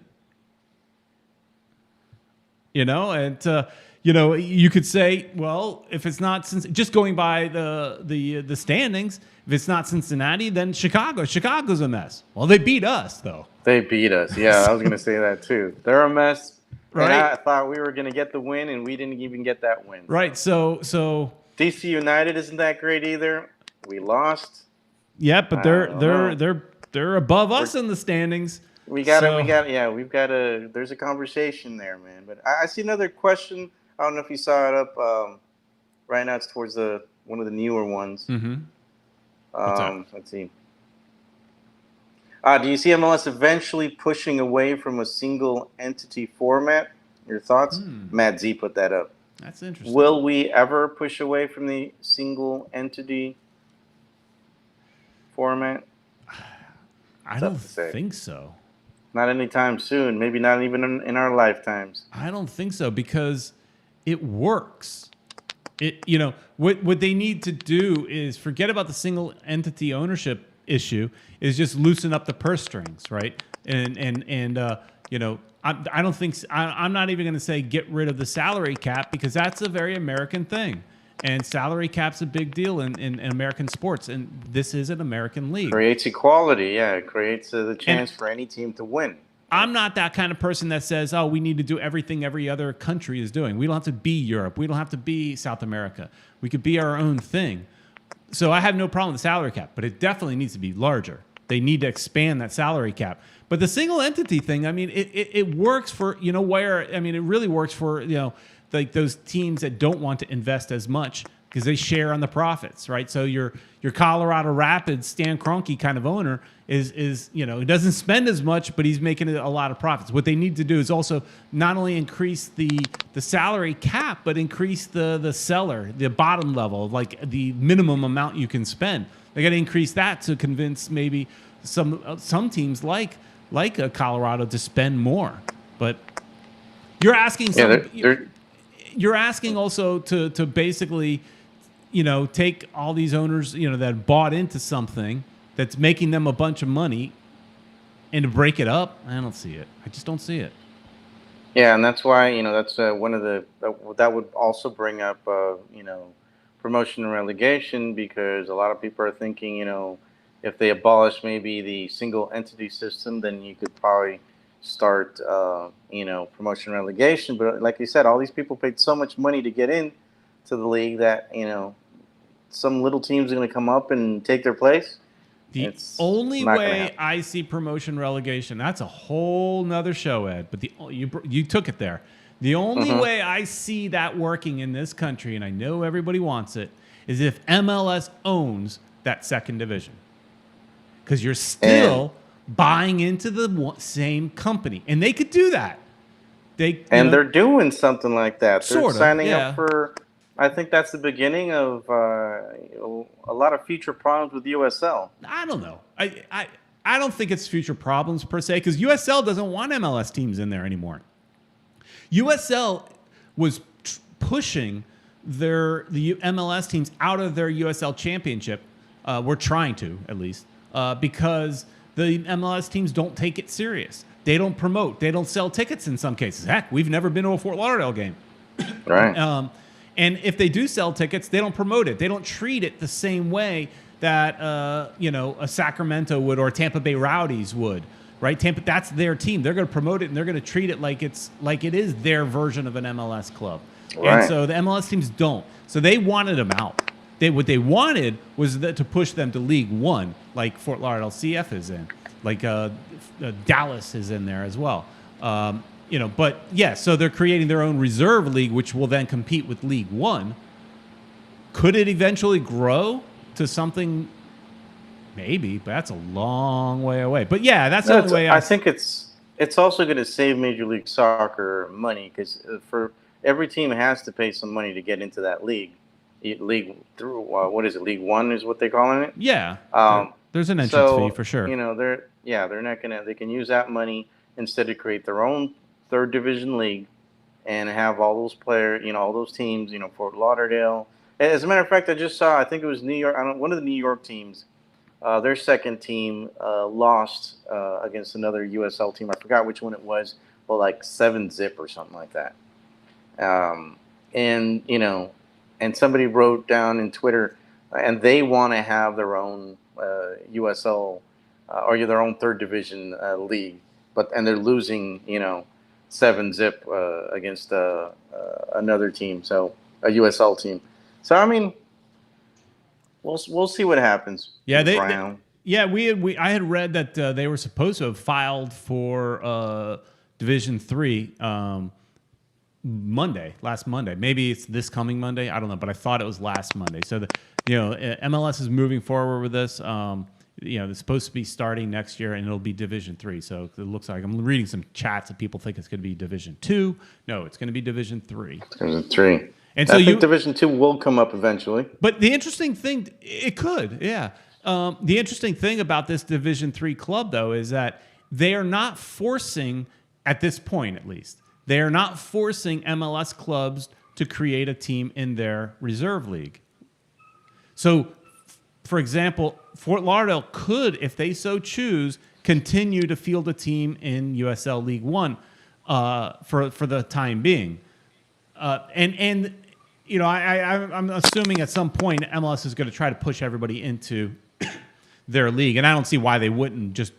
You could say, well, if it's not just going by the standings, if it's not Cincinnati, then Chicago's a mess. Well, they beat us though. They beat us. Yeah, I was going to say that too. They're a mess. Right. And I thought we were going to get the win, and we didn't even get that win. Right. So DC United isn't that great either. We lost. Yeah, but they're above us in the standings. We've got there's a conversation there, man. But I see another question. I don't know if you saw it up. Right now it's towards one of the newer ones. Mm-hmm. Let's see. Do you see MLS eventually pushing away from a single entity format? Your thoughts? Matt Z put that up. That's interesting. Will we ever push away from the single entity format? I don't think so. Not anytime soon. Maybe not even in our lifetimes. I don't think so because it works. What they need to do is forget about the single entity ownership issue. Is just loosen up the purse strings, right? I don't think I'm not even going to say get rid of the salary cap because that's a very American thing, and salary cap's a big deal in American sports, and this is an American league. Creates equality, yeah. It creates the chance for any team to win. I'm not that kind of person that says, "Oh, we need to do everything every other country is doing." We don't have to be Europe. We don't have to be South America. We could be our own thing. So I have no problem with the salary cap, but it definitely needs to be larger. They need to expand that salary cap. But the single entity thing, I mean, it works for, it really works for, like those teams that don't want to invest as much because they share on the profits, right? So your Colorado Rapids, Stan Kroenke kind of owner is he doesn't spend as much, but he's making a lot of profits. What they need to do is also not only increase the salary cap, but increase the seller, the bottom level, like the minimum amount you can spend. They got to increase that to convince maybe some teams like Colorado to spend more. But you're asking you're asking also to basically take all these owners that bought into something that's making them a bunch of money, and to break it up, I don't see it. I just don't see it. Yeah, and that's why that's one of the that would also bring up promotion and relegation, because a lot of people are thinking if they abolish maybe the single entity system, then you could probably start promotion and relegation. But like you said, all these people paid so much money to get in to the league that some little teams are going to come up and take their place. The It's only not gonna way happen. I see promotion relegation, that's a whole nother show, Ed, but you took it there. The only way I see that working in this country, and I know everybody wants it, is if MLS owns that second division. Because you're still buying into the same company. And they could do that. They're doing something like that. They're Sort of, signing yeah. up for. I think that's the beginning of a lot of future problems with USL. I don't know. I don't think it's future problems per se, because USL doesn't want MLS teams in there anymore. USL was pushing the MLS teams out of their USL championship. We're trying to, at least, because the MLS teams don't take it serious. They don't promote. They don't sell tickets in some cases. Heck, we've never been to a Fort Lauderdale game. Right. And if they do sell tickets, they don't promote it. They don't treat it the same way that a Sacramento would or Tampa Bay Rowdies would, right? That's their team. They're going to promote it and they're going to treat it like it is their version of an MLS club. Right. And so the MLS teams don't. So they wanted them out. What they wanted was to push them to League One, like Fort Lauderdale CF is in, like Dallas is in there as well. But yeah, so they're creating their own reserve league, which will then compete with League One. Could it eventually grow to something? Maybe, but that's a long way away. But yeah, that's the only way. I think it's also going to save Major League Soccer money, because for every team has to pay some money to get into that league. League through what is it? League One is what they're calling it. Yeah. There's an entrance fee for sure. They're not gonna. They can use that money instead to create their own third division league and have all those players, all those teams, Fort Lauderdale. As a matter of fact, I just saw, I think it was New York, one of the New York teams, their second team lost against another USL team. I forgot which one it was, but like 7-0 or something like that. And somebody wrote down in Twitter, and they want to have their own USL or their own third division league, and they're losing, 7-0 against another team, so a USL team. So I mean, we'll see what happens. Yeah, I had read that they were supposed to have filed for Division 3 last Monday. Maybe it's this coming Monday. I don't know, but I thought it was last Monday. So MLS is moving forward with this. It's supposed to be starting next year, and it'll be Division 3. So it looks like I'm reading some chats that people think it's going to be Division 2. No, it's going to be Division 3. Division 3. And I think Division 2 will come up eventually. But the interesting thing, it could, yeah. The interesting thing about this Division 3 club, though, is that they are not forcing, at this point at least, they are not forcing MLS clubs to create a team in their reserve league. So, for example, Fort Lauderdale could, if they so choose, continue to field a team in USL League One for the time being. I'm assuming at some point MLS is going to try to push everybody into their league, and I don't see why they wouldn't just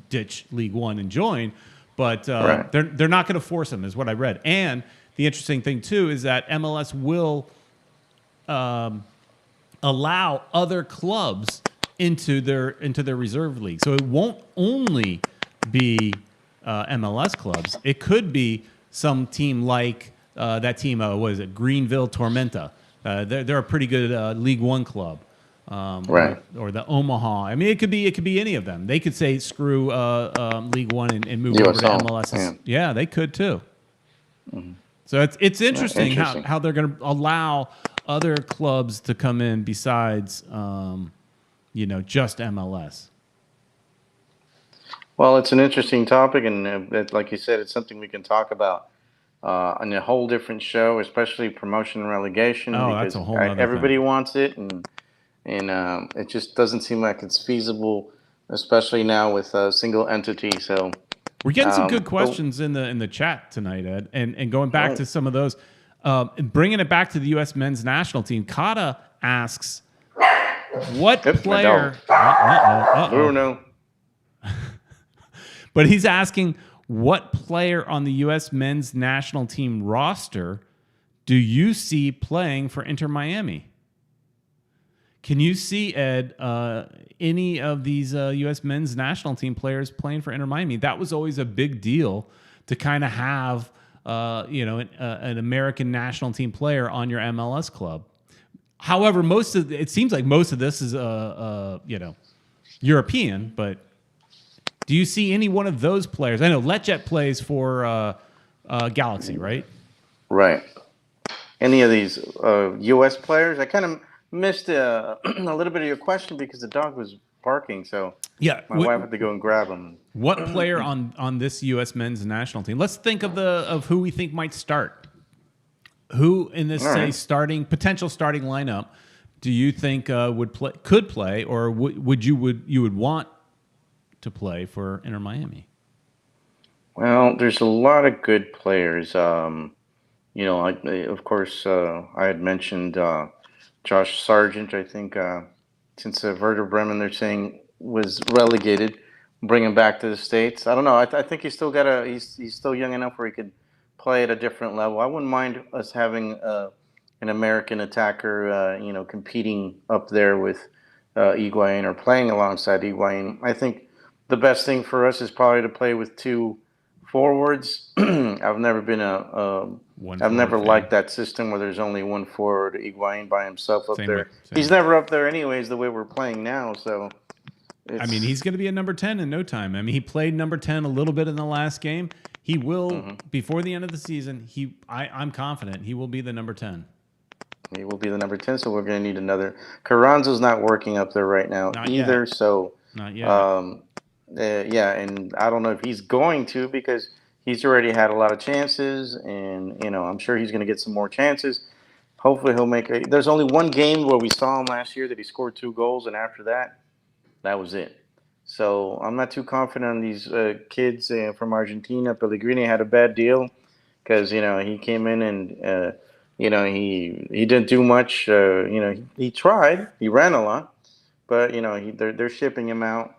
ditch League One and join. But right. they're not going to force them, is what I read. And the interesting thing too is that MLS will allow other clubs into their reserve league. So it won't only be MLS clubs. It could be some team like that team. What is it? Greenville Tormenta. They're a pretty good League One club. Right. Or the Omaha. I mean, it could be any of them. They could say screw League One and move USL, over to MLS. Yeah, they could too. Mm-hmm. So it's interesting, how they're going to allow other clubs to come in besides just MLS. Well, it's an interesting topic, and like you said, it's something we can talk about on a whole different show, especially promotion and relegation. Oh, because that's a whole other everybody thing. wants it, and and it just doesn't seem like it's feasible, especially now with a single entity. So We're getting some good but- questions in the chat tonight, Ed, and going back Oh. to some of those, and bringing it back to the U.S. men's national team. Kata asks, "What Yep, my player?" Bruno. But he's asking, "What player on the U.S. men's national team roster do you see playing for Inter Miami?" Can you see, Ed, any of these U.S. men's national team players playing for Inter Miami? That was always a big deal to kind of have, an American national team player on your MLS club. However, it seems like most of this is, European. But do you see any one of those players? I know Letjet plays for Galaxy, right? Right. Any of these U.S. players? I kind of missed a little bit of your question because the dog was barking, so Yeah. my wife had to go and grab him. What player on this U.S. men's national team? Let's think of who we think might start. Who in this All right. potential starting lineup do you think could play, or would you want to play for Inter Miami? Well, there's a lot of good players. Of course, I had mentioned Josh Sargent. I think since Werder Bremen, they're saying was relegated, bring him back to the States. I don't know. I think he's still he's still young enough where he could play at a different level. I wouldn't mind us having an American attacker, competing up there with Higuain or playing alongside Higuain. I think the best thing for us is probably to play with two forwards. I've never been I've never liked that system where there's only one forward, Higuain by himself up there. He's never up there anyways, the way we're playing now. So, he's going to be a number 10 in no time. He played number 10 a little bit in the last game. He will, before the end of the season, I'm confident he will be the number 10. He will be the number 10, so we're going to need another. Carranzo's not working up there right now either. Yet. So, not yet. And I don't know if he's going to, because he's already had a lot of chances, and I'm sure he's going to get some more chances. Hopefully he'll make there's only one game where we saw him last year that he scored 2 goals, and after that was it. So I'm not too confident on these kids from Argentina. Pellegrini had a bad deal because he came in and he didn't do much. He tried, he ran a lot, but they're shipping him out.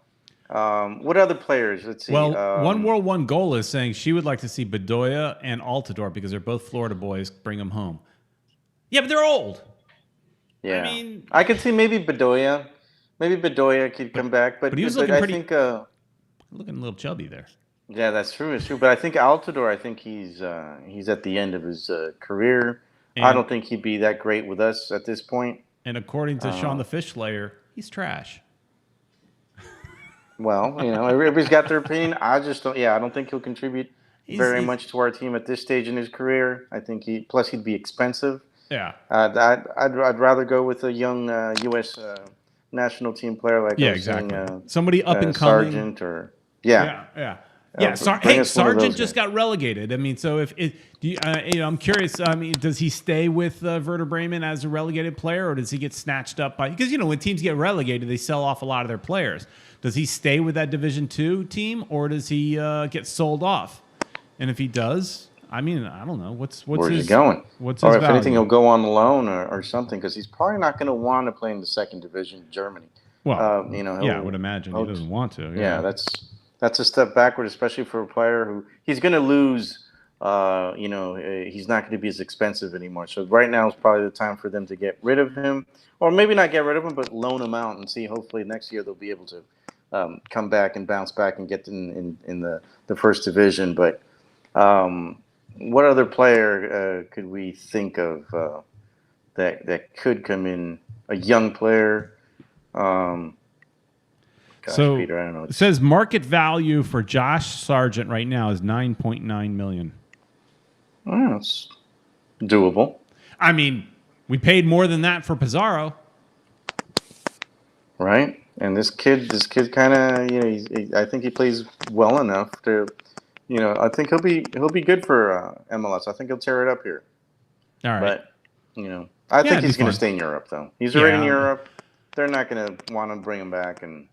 What other players? Let's see. Well, One World One Goal is saying she would like to see Bedoya and Altidore because they're both Florida boys. Bring them home. Yeah, but they're old. Yeah, I could see maybe Bedoya. Maybe Bedoya could come back, but he was looking looking a little chubby there. Yeah, that's true. It's true. But I think Altidore, I think he's at the end of his career. And I don't think he'd be that great with us at this point. And according to Sean the Fish Slayer, he's trash. Well, everybody's got their opinion. I just don't. Yeah, I don't think he'll contribute very much to our team at this stage in his career. I think he'd be expensive. Yeah. I'd rather go with a young U.S. National team player like exactly. Somebody up and coming. Sargent or yeah. Sargent just got relegated. So I'm curious. Does he stay with Werder Bremen as a relegated player, or does he get snatched up by? Because when teams get relegated, they sell off a lot of their players. Does he stay with that Division II team, or does he get sold off? And if he does, I don't know. Where's he going? What's his if value? anything, he'll go on loan or something, because he's probably not going to want to play in the second division in Germany. Well, I would imagine he doesn't want to. Yeah, that's a step backward, especially for a player who he's going to lose. He's not going to be as expensive anymore. So right now is probably the time for them to get rid of him, or maybe not get rid of him, but loan him out and see. Hopefully next year they'll be able to come back and bounce back and get in the first division. But what other player could we think of that could come in? A young player. Peter, I don't know. It says market value for Josh Sargent right now is $9.9 million. Oh, that's doable. We paid more than that for Pizarro. Right? And this kid kind of, I think he plays well enough to, I think he'll be good for MLS. I think he'll tear it up here. All right. But, I think he's going to stay in Europe, though. He's already in Europe. they're not going to want to bring him back, and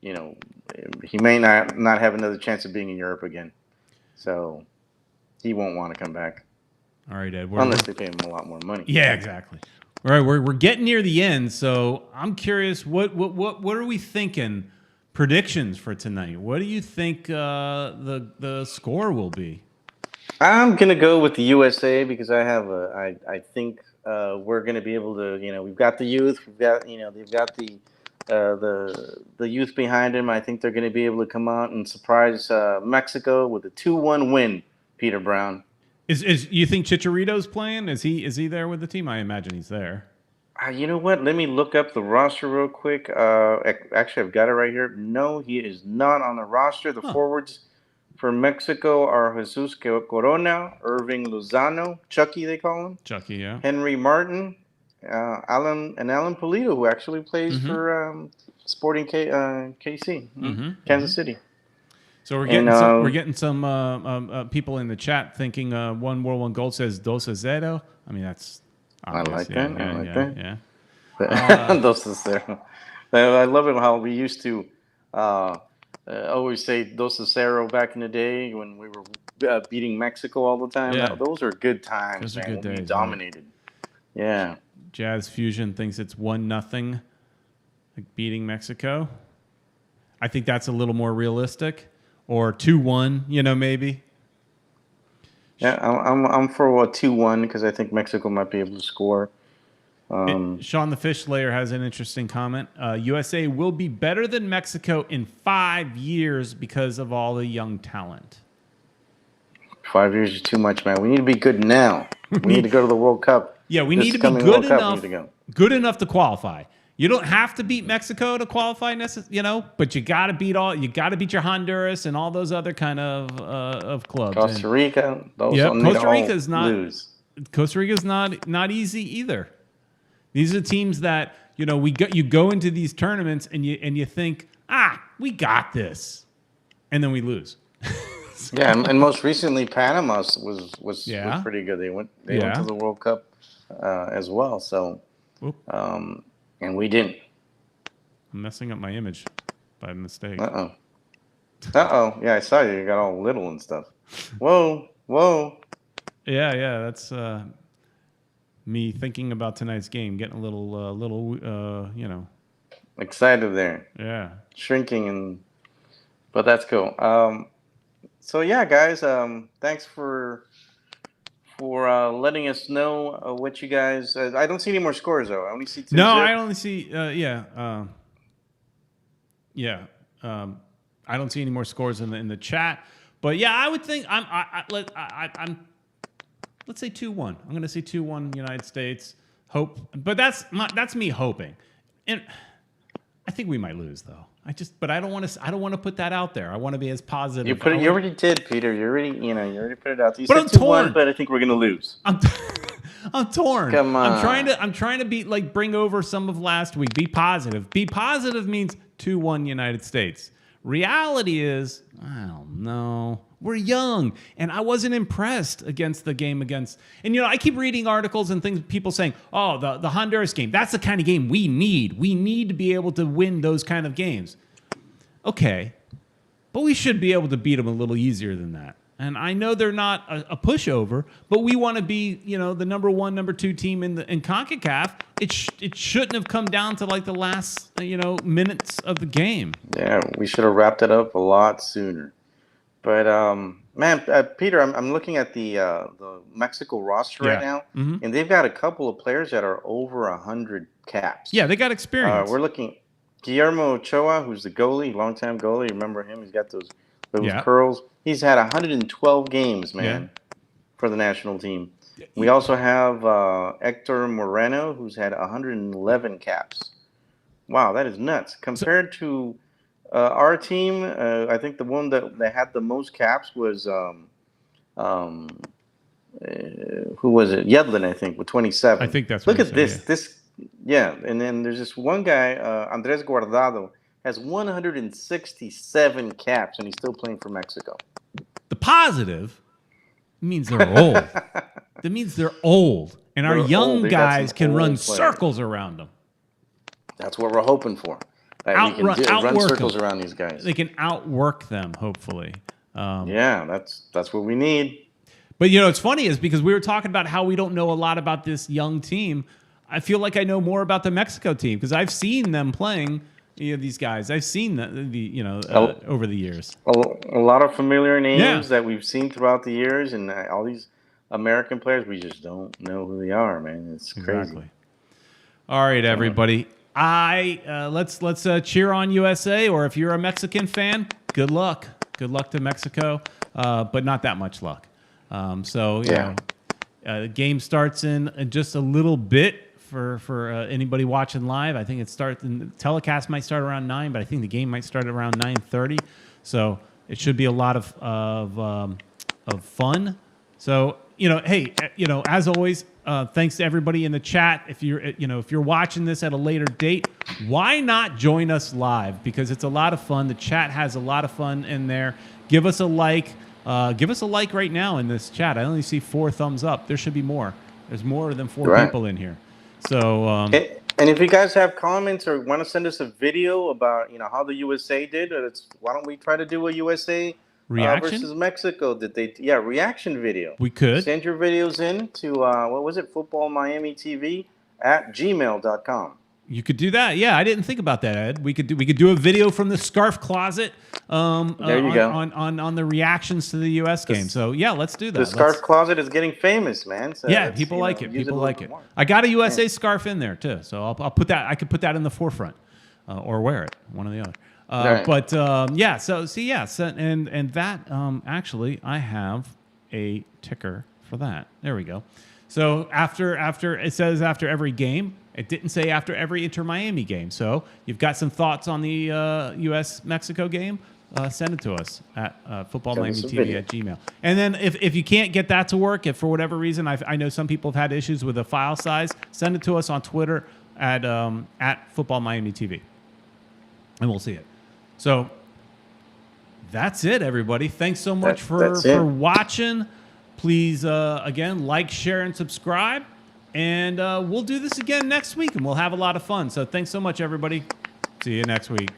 he may not have another chance of being in Europe again. So he won't want to come back. All right, Ed. Unless they pay him a lot more money. Yeah, exactly. All right, we're getting near the end, so I'm curious. What are we thinking? Predictions for tonight. What do you think the score will be? I'm gonna go with the USA because I think we're gonna be able to. We've got the youth. We've got they've got the youth behind him. I think they're gonna be able to come out and surprise Mexico with a 2-1 win. Peter Brown. Is you think Chicharito's playing? Is he there with the team? I imagine he's there. You know what? Let me look up the roster real quick. Actually, I've got it right here. No, he is not on the roster. The forwards for Mexico are Jesus Corona, Irving Lozano, Chucky they call him. Chucky, yeah. Henry Martin, Alan Pulido, who actually plays for Sporting KC, Kansas City. So we're getting some people in the chat thinking 1-1 says 2-0. I mean, that's obvious. I like that. Yeah. Dos a cero. I love it how we used to always say 2-0 back in the day when we were beating Mexico all the time. Yeah. Those are good times. Those are good days. We dominated. Right? Yeah. Jazz Fusion thinks it's 1-0, like beating Mexico. I think that's a little more realistic. Or 2-1, maybe. Yeah, I'm for a 2-1 because I think Mexico might be able to score. Sean the Fish Layer has an interesting comment. USA will be better than Mexico in 5 years because of all the young talent. 5 years is too much, man. We need to be good now. We need to go to the World Cup. Yeah, we need to be good enough to qualify. You don't have to beat Mexico to qualify, but you got to beat your Honduras and all those other kind of clubs. Costa Rica, Costa Rica's not easy either. These are teams that you go into these tournaments and you think, we got this, and then we lose. Yeah, and most recently Panama was pretty good. They went to the World Cup as well. So. And we didn't. I'm messing up my image by mistake. Uh-oh. Yeah, I saw you. You got all little and stuff. Whoa. Yeah. That's me thinking about tonight's game, getting a little, excited there. Yeah. Shrinking, but that's cool. So yeah, guys. Thanks for letting us know what you guys. I don't see any more scores though. I only see 2. No, I only see. I don't see any more scores in the chat. But yeah, I would think let's say 2-1. I'm going to say 2-1 United States. Hope, but that's me hoping, and I think we might lose though. But I don't want to put that out there. I want to be as positive. You already did, Peter. You already put it out there. You but said I'm torn. 2-1, but I think we're gonna lose. I'm torn. Come on. I'm trying to bring over some of last week. Be positive. Be positive means 2-1 United States. Reality is, I don't know. We're young, and I wasn't impressed against the game against. And I keep reading articles and things. People saying, "Oh, the Honduras game. That's the kind of game we need. We need to be able to win those kind of games." Okay, but we should be able to beat them a little easier than that. And I know they're not a pushover, but we want to be, the number 1, number 2 team in CONCACAF. It shouldn't have come down to like the last, minutes of the game. Yeah, we should have wrapped it up a lot sooner. But Peter, I'm looking at the Mexico roster right now, and they've got a couple of players that are over 100 caps. Yeah, they got experience. We're looking Guillermo Ochoa, who's the goalie, longtime goalie. Remember him? He's got those curls. He's had 112 games, man, for the national team. We also have Hector Moreno, who's had 111 caps. Wow, that is nuts. Compared to our team, I think the one that had the most caps was who was it? Yedlin, I think, with 27. I think that's. Look at this. Yeah, and then there's this one guy, Andres Guardado, has 167 caps, and he's still playing for Mexico. The positive means they're old. That means they're old, and our young guys can run circles around them. That's what we're hoping for. That we can run outwork circles them. around these guys. They can outwork them, hopefully. Yeah, that's what we need. But it's funny is because we were talking about how we don't know a lot about this young team. I feel like I know more about the Mexico team because I've seen them playing. These guys. I've seen over the years. A lot of familiar names that we've seen throughout the years, and all these American players, we just don't know who they are, man. It's crazy. Exactly. All right, everybody. Let's cheer on USA, or if you're a Mexican fan, good luck. Good luck to Mexico, but not that much luck. The game starts in just a little bit for anybody watching live. I think the telecast might start around 9, but I think the game might start around 9:30. So it should be a lot of fun. So hey, as always, thanks to everybody in the chat. If you're watching this at a later date, why not join us live? Because it's a lot of fun. The chat has a lot of fun in there. Give us a like. Give us a like right now in this chat. I only see 4 thumbs up. There should be more. There's more than 4 people in here. So, and if you guys have comments or want to send us a video about how the USA did, why don't we try to do a USA reaction versus Mexico? Did they? Yeah, reaction video. We could send your videos in to what was it? futbolmiamitv @gmail.com. You could do that. Yeah, I didn't think about that, Ed. We could do a video from the scarf closet. There you go. On the reactions to the U.S. game. So yeah, let's do that. The scarf closet is getting famous, man. So yeah, people like it. People like it. I got a USA scarf in there too, so I'll put that. I could put that in the forefront, or wear it, one or the other. Right. But yeah. So see, yeah. So, and that actually, I have a ticker for that. There we go. So after it says after every game. It didn't say after every Inter-Miami game. So you've got some thoughts on the U.S.-Mexico game? Send it to us at futbolmiamitv@gmail. And then if you can't get that to work, if for whatever reason, I know some people have had issues with the file size, send it to us on Twitter at futbolmiamitv. And we'll see it. So that's it, everybody. Thanks so much for watching. Please, again, like, share, and subscribe. And we'll do this again next week, and we'll have a lot of fun. So thanks so much, everybody. See you next week.